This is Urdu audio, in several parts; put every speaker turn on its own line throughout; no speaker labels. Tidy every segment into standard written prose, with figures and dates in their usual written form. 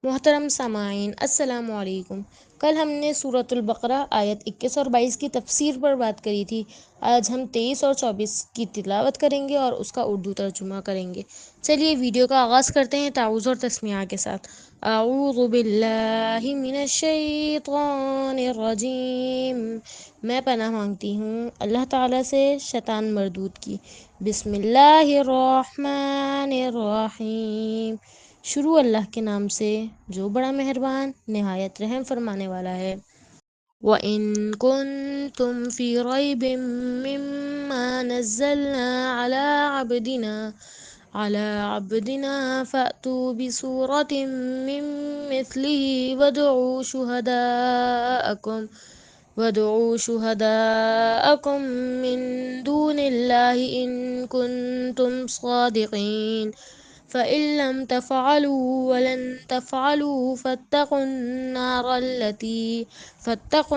محترم سامعین السلام علیکم۔ کل ہم نے سورۃ البقرہ آیت 21 اور 22 کی تفسیر پر بات کری تھی۔ آج ہم 23 اور 24 کی تلاوت کریں گے اور اس کا اردو ترجمہ کریں گے۔ چلیے ویڈیو کا آغاز کرتے ہیں تعوذ اور تسمیہ کے ساتھ۔ اعوذ باللہ من الشیطان الرجیم، میں پناہ مانگتی ہوں اللہ تعالیٰ سے شیطان مردود کی۔ بسم اللہ الرحمن الرحیم، شروع اللہ کے نام سے جو بڑا مہربان نہایت رحم فرمانے والا ہے۔ وَإِن كُنتُمْ فِي رَيْبٍ مِّمَّا نَزَّلْنَا عَلَىٰ عَبْدِنَا فَأْتُوا بِسُورَةٍ مِّن مِّثْلِهِ وَادْعُوا شُهَدَاءَكُم مِّن دُونِ اللَّهِ إِن كُنتُمْ صَادِقِينَ فَإِن لَّمْ تَفْعَلُوا وَلَن تَفْعَلُوا فَاتَّقُوا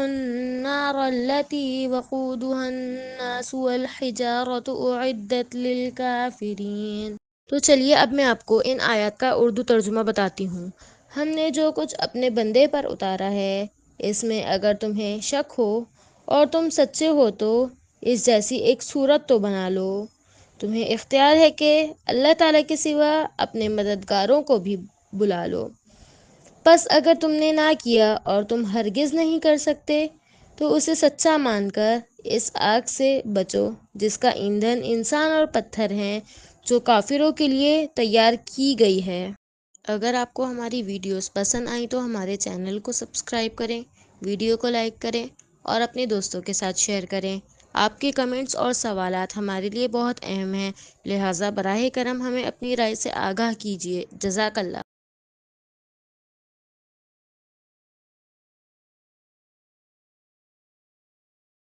النَّارَ الَّتِي وَقُودُهَا النَّاسُ وَالْحِجَارَةُ أُعِدَّتْ لِلْكَافِرِينَ۔ تو چلیے اب میں آپ کو ان آیات کا اردو ترجمہ بتاتی ہوں۔ ہم نے جو کچھ اپنے بندے پر اتارا ہے، اس میں اگر تمہیں شک ہو اور تم سچے ہو تو اس جیسی ایک صورت تو بنا لو۔ تمہیں اختیار ہے کہ اللہ تعالیٰ کے سوا اپنے مددگاروں کو بھی بلا لو۔ پس اگر تم نے نہ کیا اور تم ہرگز نہیں کر سکتے تو اسے سچا مان کر اس آگ سے بچو جس کا ایندھن انسان اور پتھر ہیں، جو کافروں کے لیے تیار کی گئی ہے۔ اگر آپ کو ہماری ویڈیوز پسند آئیں تو ہمارے چینل کو سبسکرائب کریں، ویڈیو کو لائک کریں اور اپنے دوستوں کے ساتھ شیئر کریں۔ آپ کے کمنٹس اور سوالات ہمارے لیے بہت اہم ہیں، لہٰذا براہ کرم ہمیں اپنی رائے سے آگاہ کیجیے۔ جزاک اللہ۔